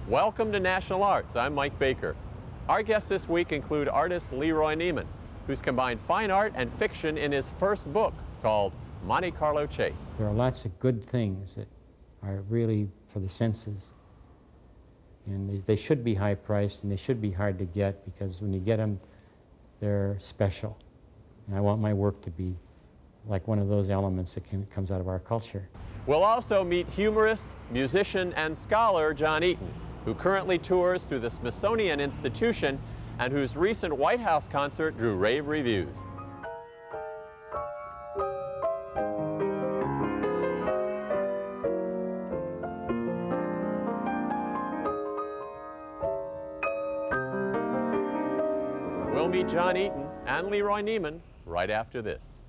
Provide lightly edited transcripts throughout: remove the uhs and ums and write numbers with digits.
Welcome to National Arts. I'm Mike Baker. Our guests this week include artist LeRoy Neiman, who's combined fine art and fiction in his first book called Monte Carlo Chase. There are lots of good things that are really for the senses. And they should be high-priced and they should be hard to get, because when you get them, they're special. And I want my work to be like one of those elements that comes out of our culture. We'll also meet humorist, musician, and scholar John Eaton, who currently tours through the Smithsonian Institution and whose recent White House concert drew rave reviews. We'll meet John Eaton and LeRoy Neiman right after this.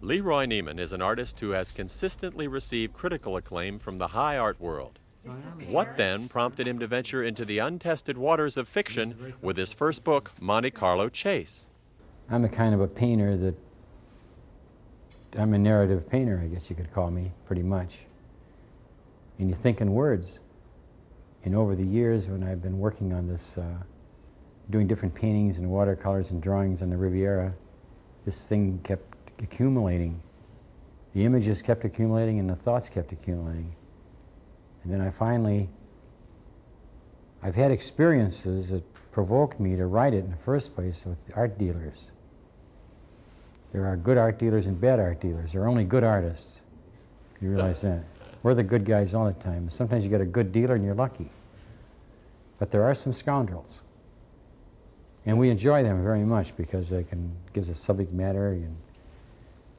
LeRoy Neiman is an artist who has consistently received critical acclaim from the high art world. What then prompted him to venture into the untested waters of fiction with his first book, Monte Carlo Chase? I'm a kind of a painter that, I'm a narrative painter, I guess you could call me, pretty much. And you think in words. And over the years when I've been working on this, doing different paintings and watercolors and drawings on the Riviera, this thing kept accumulating. The images kept accumulating and the thoughts kept accumulating. And then I've had experiences that provoked me to write it in the first place with art dealers. There are good art dealers and bad art dealers. There are only good artists. You realize that? We're the good guys all the time. Sometimes you get a good dealer and you're lucky. But there are some scoundrels. And we enjoy them very much because they can give us subject matter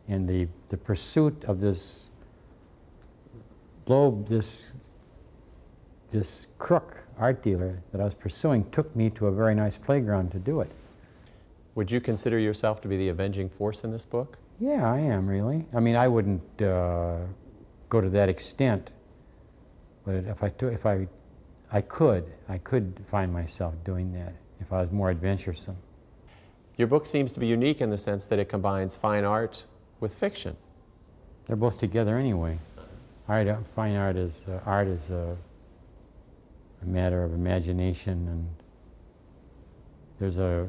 and the pursuit of this globe, this crook art dealer that I was pursuing took me to a very nice playground to do it. Would you consider yourself to be the avenging force in this book? Yeah, I am, really. I mean, I wouldn't go to that extent, but if I could find myself doing that if I was more adventuresome. Your book seems to be unique in the sense that it combines fine art with fiction. They're both together anyway. Fine art is a matter of imagination, and there's a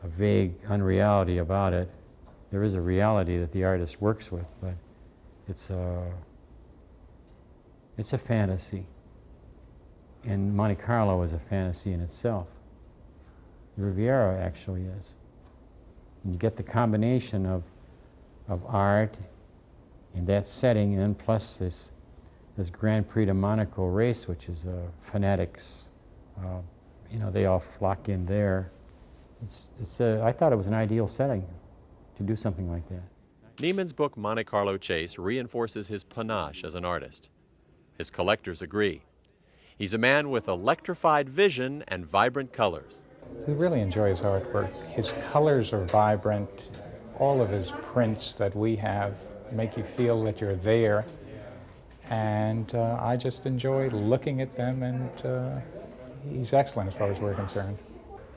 vague unreality about it. There is a reality that the artist works with, but it's a fantasy. And Monte Carlo is a fantasy in itself. The Riviera actually is. And you get the combination of art in that setting, and plus this Grand Prix de Monaco race, which is fanatics. You know, they all flock in there. I thought it was an ideal setting to do something like that. Neiman's book, Monte Carlo Chase, reinforces his panache as an artist. His collectors agree. He's a man with electrified vision and vibrant colors. We really enjoy his artwork. His colors are vibrant. All of his prints that we have make you feel that you're there. And I just enjoy looking at them, and he's excellent as far as we're concerned.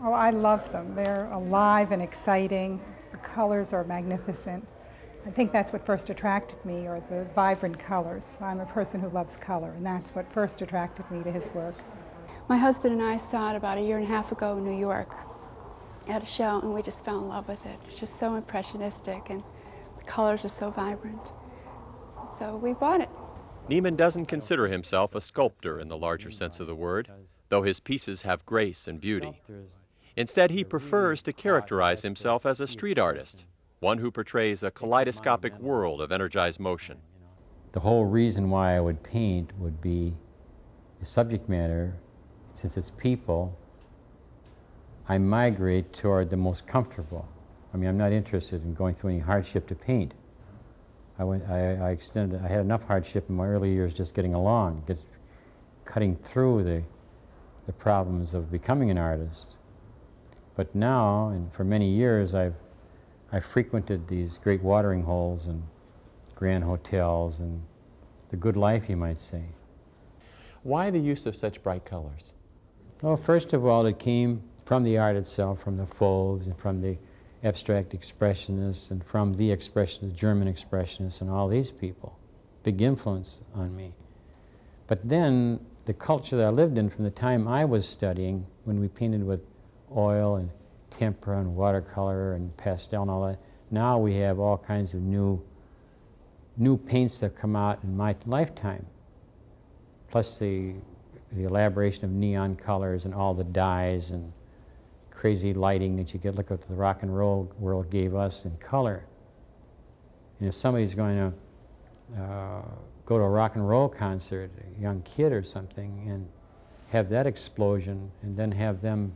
Oh, I love them. They're alive and exciting. The colors are magnificent. I think that's what first attracted me, or the vibrant colors. I'm a person who loves color, and that's what first attracted me to his work. My husband and I saw it about 1.5 years ago in New York at a show, and we just fell in love with it. It's just so impressionistic, and the colors are so vibrant. So we bought it. Neiman doesn't consider himself a sculptor in the larger sense of the word, though his pieces have grace and beauty. Instead, he prefers to characterize himself as a street artist, one who portrays a kaleidoscopic world of energized motion. The whole reason why I would paint would be the subject matter. Since it's people, I migrate toward the most comfortable. I mean, I'm not interested in going through any hardship to paint. I had enough hardship in my early years just getting along, cutting through the problems of becoming an artist. But now, and for many years, I've frequented these great watering holes and grand hotels and the good life, you might say. Why the use of such bright colors? Well, first of all, it came from the art itself, from the Fauves and from the abstract expressionists and from the expressionists, German expressionists and all these people. Big influence on me. But then the culture that I lived in from the time I was studying, when we painted with oil and tempera and watercolor and pastel and all that, now we have all kinds of new paints that come out in my lifetime. Plus the elaboration of neon colors and all the dyes and crazy lighting that you get. Look what the rock and roll world gave us in color. And if somebody's going to go to a rock and roll concert, a young kid or something, and have that explosion, and then have them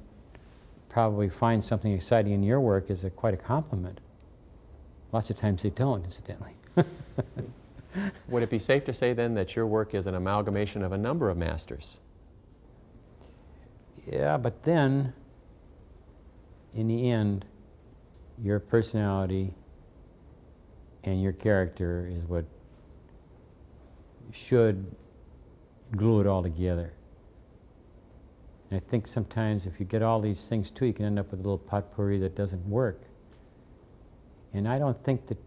probably find something exciting in your work is quite a compliment. Lots of times they don't, incidentally. Would it be safe to say then that your work is an amalgamation of a number of masters? Yeah, but then, in the end, your personality and your character is what should glue it all together. And I think sometimes if you get all these things too, you can end up with a little potpourri that doesn't work. And I don't think that,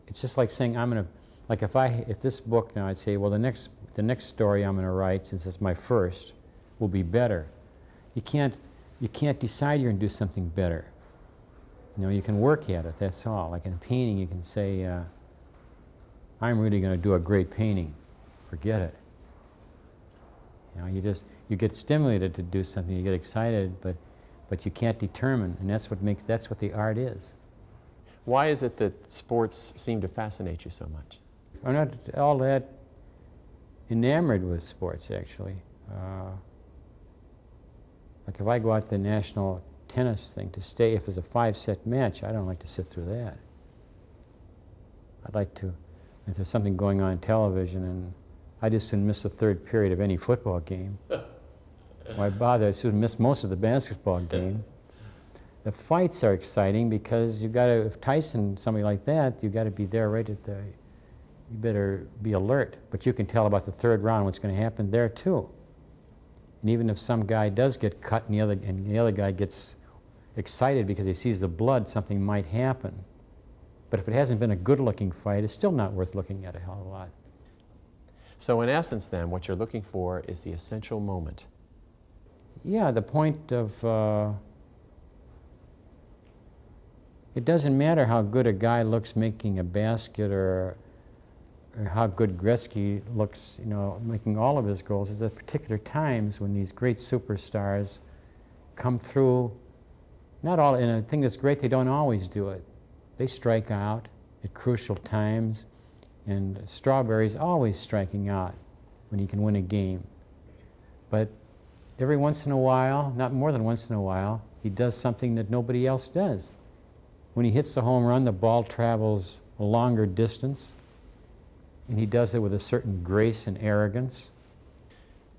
it's just like saying I'm gonna, like if this book now, I'd say, well, the next story I'm gonna write, since it's my first, will be better. You can't decide you're gonna do something better. You know, you can work at it, that's all. Like in painting, you can say, I'm really gonna do a great painting. Forget it. You know, you get stimulated to do something, you get excited, but you can't determine, and that's what the art is. Why is it that sports seem to fascinate you so much? I'm not all that enamored with sports, actually. Like if I go out to the national tennis thing to stay, if it's a 5-set match, I don't like to sit through that. I'd like to, if there's something going on television, and I just didn't miss the third period of any football game. Why bother? I should miss most of the basketball game. The fights are exciting because you got to, if Tyson, somebody like that, you got to be there right at the, you better be alert. But you can tell about the third round what's going to happen there too. And even if some guy does get cut and the other guy gets excited because he sees the blood, something might happen. But if it hasn't been a good-looking fight, it's still not worth looking at a hell of a lot. So in essence then, what you're looking for is the essential moment. Yeah, the point of, it doesn't matter how good a guy looks making a basket or how good Gretzky looks, you know, making all of his goals. Is at particular times when these great superstars come through, not all, and I think that's great, they don't always do it. They strike out at crucial times, and Strawberry's always striking out when he can win a game. But every once in a while, not more than once in a while, he does something that nobody else does. When he hits the home run, the ball travels a longer distance, and he does it with a certain grace and arrogance.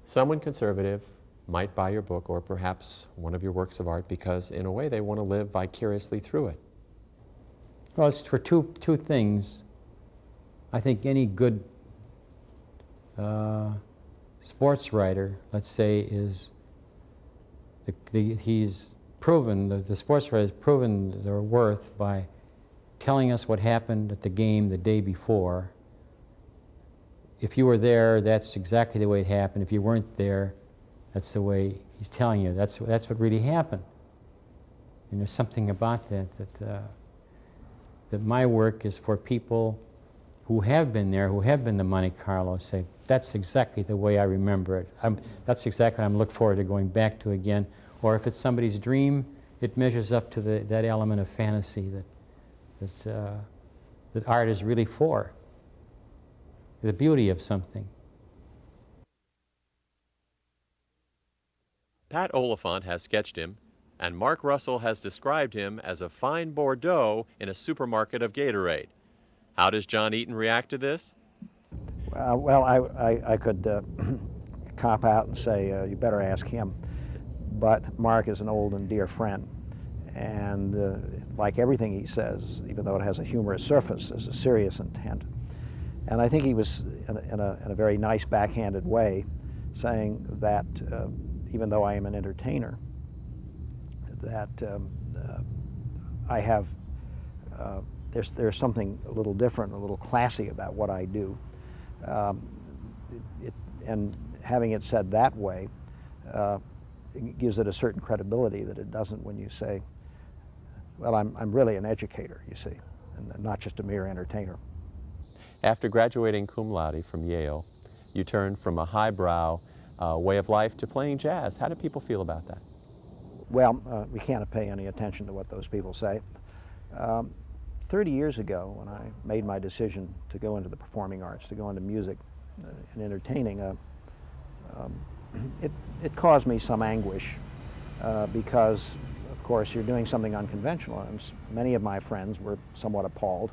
Someone conservative might buy your book or perhaps one of your works of art because, in a way, they want to live vicariously through it. Well, it's for two things. I think any good sports writer, let's say, is he's proven, the sports writer has proven their worth by telling us what happened at the game the day before. If you were there, that's exactly the way it happened. If you weren't there, that's the way he's telling you. That's what really happened. And there's something about that my work is for people who have been there, who have been to Monte Carlo, say, that's exactly the way I remember it. That's exactly what I'm looking forward to going back to again. Or if it's somebody's dream, it measures up to that element of fantasy that art is really for. The beauty of something. Pat Oliphant has sketched him, and Mark Russell has described him as a fine Bordeaux in a supermarket of Gatorade. How does John Eaton react to this? Well, I could cop out and say, you better ask him. But Mark is an old and dear friend. And like everything he says, even though it has a humorous surface, there's a serious intent. And I think he was, in a very nice backhanded way, saying that even though I am an entertainer, that I have, there's something a little different, a little classy about what I do. And having it said that way it gives it a certain credibility that it doesn't when you say, well, I'm really an educator, you see, and not just a mere entertainer. After graduating cum laude from Yale, you turned from a highbrow way of life to playing jazz. How do people feel about that? Well, we can't pay any attention to what those people say. 30 years ago, when I made my decision to go into the performing arts, to go into music and entertaining, it caused me some anguish because, of course, you're doing something unconventional, and many of my friends were somewhat appalled.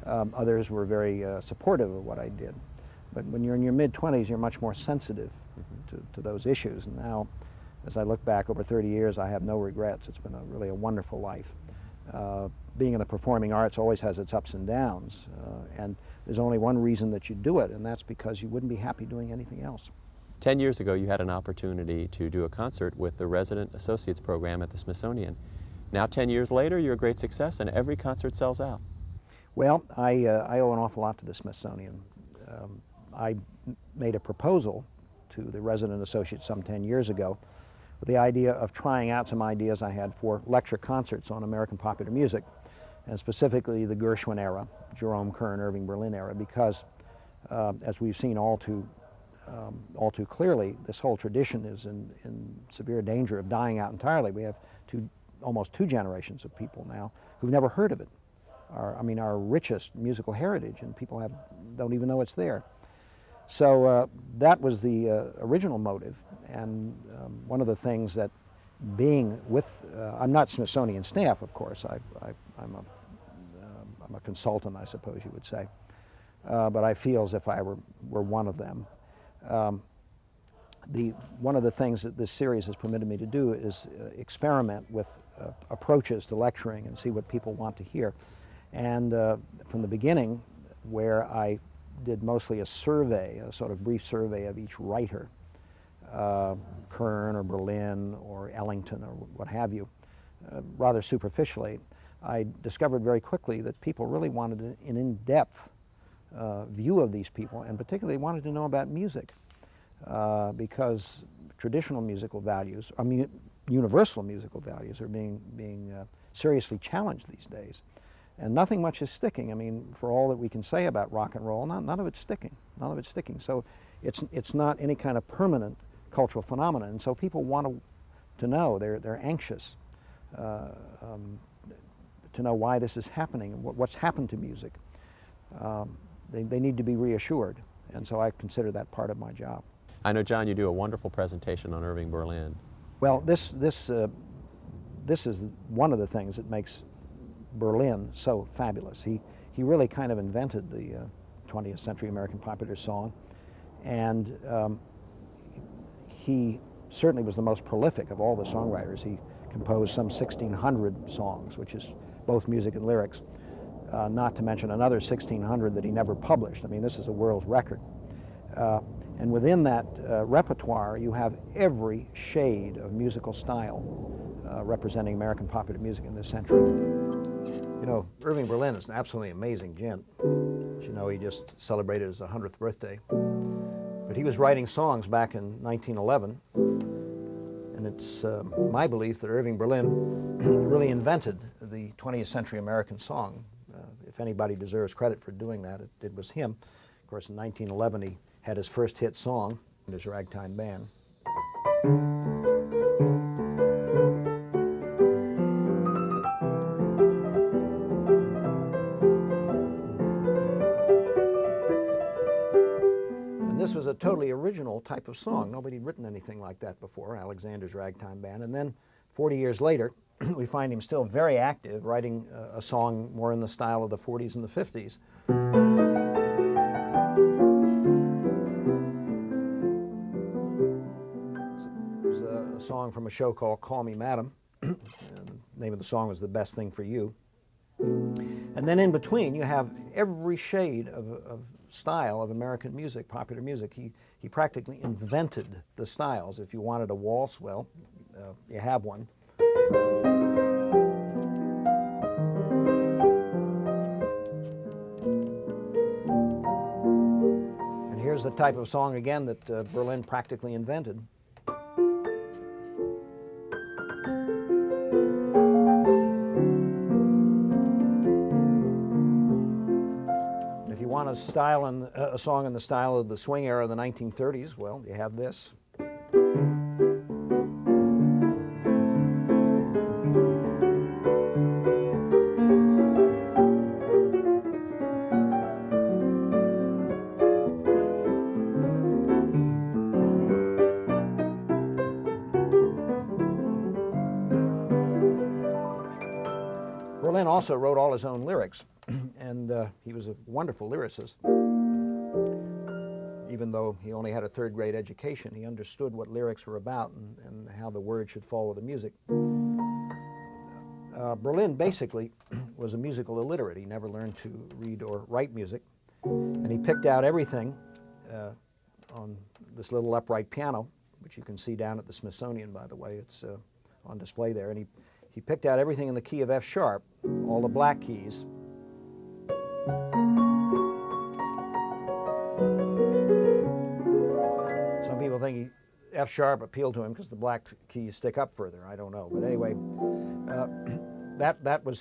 Others were very supportive of what I did. But when you're in your mid-20s, you're much more sensitive to those issues. And now, as I look back over 30 years, I have no regrets. It's been really a wonderful life. Being in the performing arts always has its ups and downs, and there's only one reason that you do it, and that's because you wouldn't be happy doing anything else. 10 years ago, you had an opportunity to do a concert with the Resident Associates program at the Smithsonian. Now, 10 years later, you're a great success, and every concert sells out. Well, I owe an awful lot to the Smithsonian. I made a proposal to the Resident Associates some 10 years ago with the idea of trying out some ideas I had for lecture concerts on American popular music, and specifically the Gershwin era, Jerome Kern, Irving Berlin era, because as we've seen all too clearly, this whole tradition is in severe danger of dying out entirely. We have almost two generations of people now who've never heard of it. Our richest musical heritage, and people don't even know it's there. So that was the original motive, and one of the things that being with, I'm not Smithsonian staff, of course, I'm a consultant, I suppose you would say, but I feel as if I were one of them. One of the things that this series has permitted me to do is experiment with approaches to lecturing and see what people want to hear. And from the beginning, where I did mostly a survey, a sort of brief survey of each writer, Kern or Berlin or Ellington or what have you, rather superficially, I discovered very quickly that people really wanted an in-depth view of these people, and particularly wanted to know about music, because traditional musical values, universal musical values are being seriously challenged these days. And nothing much is sticking. I mean, for all that we can say about rock and roll, none of it's sticking. None of it's sticking. So it's not any kind of permanent cultural phenomenon. And so people want to know. They're anxious to know why this is happening and what's happened to music. They need to be reassured. And so I consider that part of my job. I know, John, you do a wonderful presentation on Irving Berlin. Well, this is one of the things that makes Berlin so fabulous. He really kind of invented the 20th century American popular song, and he certainly was the most prolific of all the songwriters. He composed some 1,600 songs, which is both music and lyrics, not to mention another 1,600 that he never published. I mean, this is a world record. And within that repertoire, you have every shade of musical style representing American popular music in this century. You know, Irving Berlin is an absolutely amazing gent. As you know, he just celebrated his 100th birthday. But he was writing songs back in 1911, and it's my belief that Irving Berlin really invented the 20th century American song. If anybody deserves credit for doing that, it was him. Of course, in 1911, he had his first hit song, his Ragtime Band. This was a totally original type of song. Nobody had written anything like that before, Alexander's Ragtime Band. And then 40 years later, we find him still very active, writing a song more in the style of the 40s and the 50s. It was a song from a show called Call Me Madam. And the name of the song was The Best Thing for You. And then in between, you have every shade of style of American music, popular music. He practically invented the styles. If you wanted a waltz, well, you have one. here's the type of song again that Berlin practically invented. If you want a song in the style of the swing era of the 1930s, well, you have this. Berlin also wrote all his own lyrics, and he was a wonderful lyricist. Even though he only had a third-grade education, he understood what lyrics were about and how the words should follow the music. Berlin basically was a musical illiterate. He never learned to read or write music, and he picked out everything on this little upright piano, which you can see down at the Smithsonian, by the way. It's on display there, and he picked out everything in the key of F sharp, all the black keys. Some people think F sharp appealed to him because the black keys stick up further. I don't know, but anyway, that was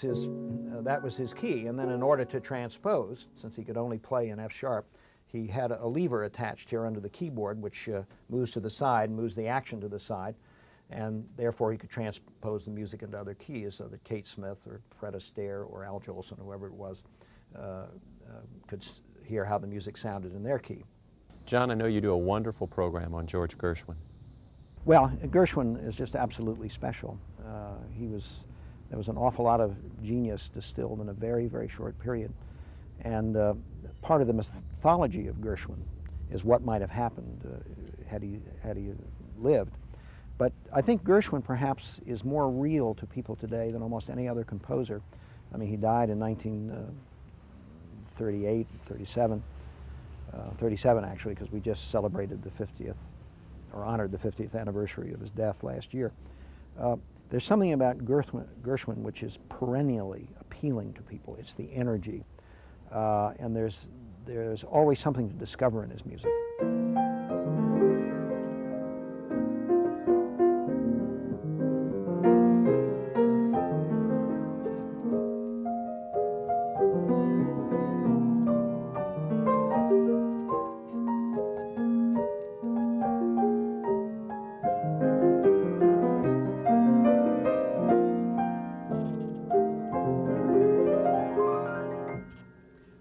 his key. And then in order to transpose, since he could only play in F sharp, he had a lever attached here under the keyboard, which moves to the side, moves the action to the side. And therefore he could transpose the music into other keys so that Kate Smith or Fred Astaire or Al Jolson, whoever it was, could hear how the music sounded in their key. John, I know you do a wonderful program on George Gershwin. Well, Gershwin is just absolutely special. There was an awful lot of genius distilled in a very, very short period. And part of the mythology of Gershwin is what might have happened had he lived. But I think Gershwin perhaps is more real to people today than almost any other composer. I mean, he died in 1938, 37 actually, because we just celebrated the 50th, or honored the 50th anniversary of his death last year. There's something about Gershwin which is perennially appealing to people. It's the energy, and there's always something to discover in his music.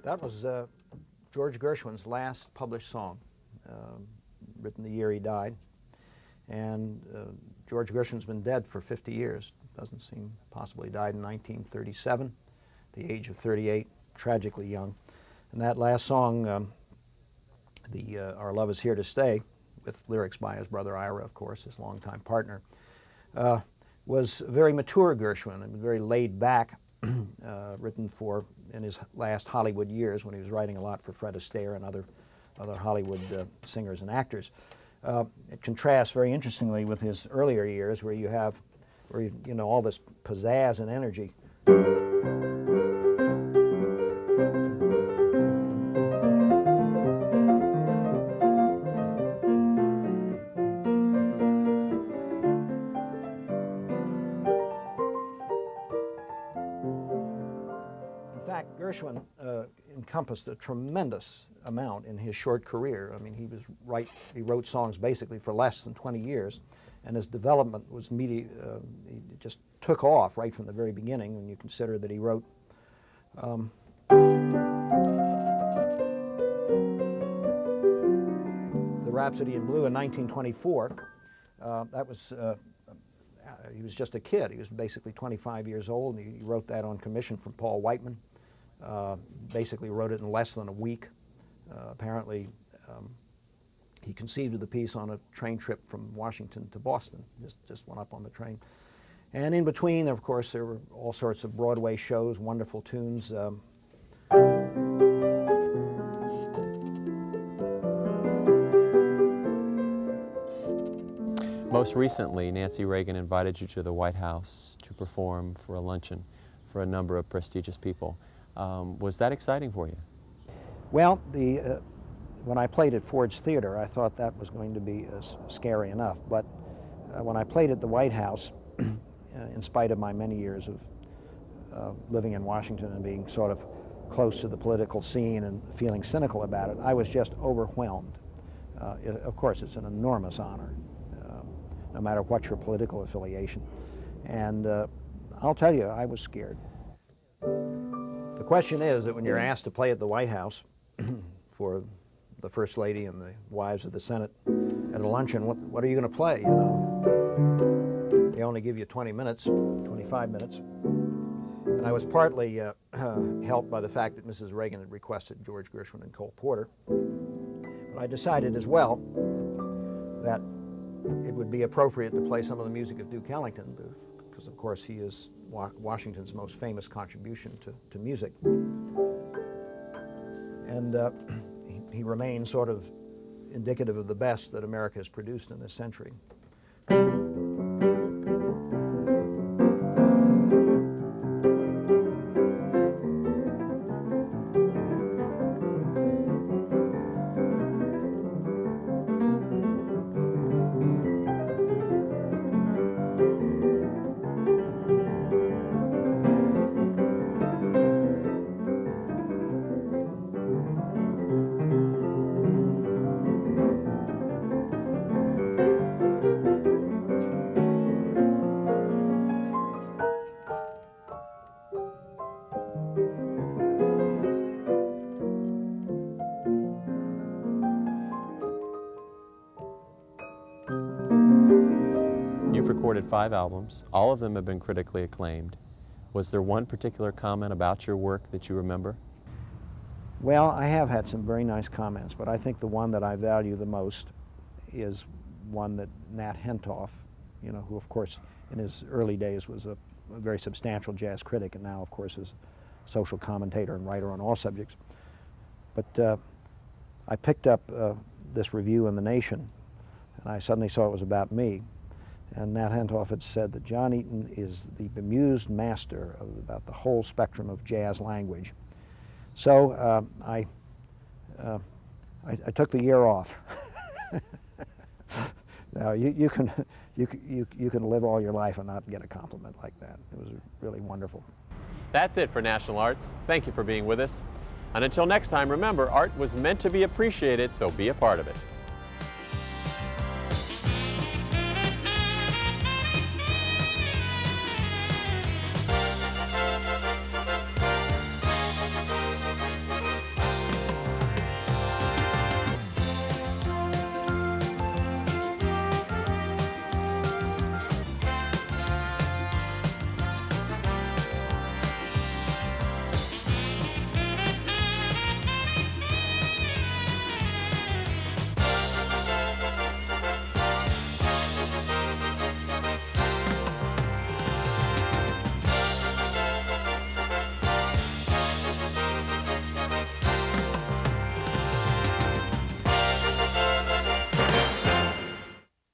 That was George Gershwin's last published song, written the year he died. And George Gershwin's been dead for 50 years. Doesn't seem possible. He died in 1937, the age of 38, tragically young. And that last song, Our Love Is Here to Stay, with lyrics by his brother Ira, of course, his longtime partner, was very mature Gershwin and very laid back, written for in his last Hollywood years when he was writing a lot for Fred Astaire and other Hollywood singers and actors. It contrasts very interestingly with his earlier years where you have all this pizzazz and energy. Gershwin encompassed a tremendous amount in his short career. I mean, he wrote songs basically for less than 20 years, and his development was he just took off right from the very beginning when you consider that he wrote The Rhapsody in Blue in 1924. He was just a kid. He was basically 25 years old, and he wrote that on commission from Paul Whiteman. Basically wrote it in less than a week. Apparently, he conceived of the piece on a train trip from Washington to Boston, just went up on the train. And in between, of course, there were all sorts of Broadway shows, wonderful tunes. Most recently, Nancy Reagan invited you to the White House to perform for a luncheon for a number of prestigious people. Was that exciting for you? Well, when I played at Ford's Theater, I thought that was going to be scary enough. But when I played at the White House, in spite of my many years of living in Washington and being sort of close to the political scene and feeling cynical about it, I was just overwhelmed. Of course, it's an enormous honor, no matter what your political affiliation. And I'll tell you, I was scared. The question is that when you're asked to play at the White House for the First Lady and the wives of the Senate at a luncheon, what are you going to play, you know? They only give you 20 minutes, 25 minutes. And I was partly helped by the fact that Mrs. Reagan had requested George Gershwin and Cole Porter. But I decided as well that it would be appropriate to play some of the music of Duke Ellington, because of course he is Washington's most famous contribution to music. And he remains sort of indicative of the best that America has produced in this century. You've recorded 5 albums. All of them have been critically acclaimed. Was there one particular comment about your work that you remember? Well, I have had some very nice comments, but I think the one that I value the most is one that Nat Hentoff, you know, who of course in his early days was a very substantial jazz critic, and now of course is a social commentator and writer on all subjects. But I picked up this review in The Nation, and I suddenly saw it was about me. And Nat Hentoff had said that John Eaton is the bemused master of about the whole spectrum of jazz language. So I took the year off. Now you can live all your life and not get a compliment like that. It was really wonderful. That's it for National Arts. Thank you for being with us. And until next time, remember, art was meant to be appreciated, so be a part of it.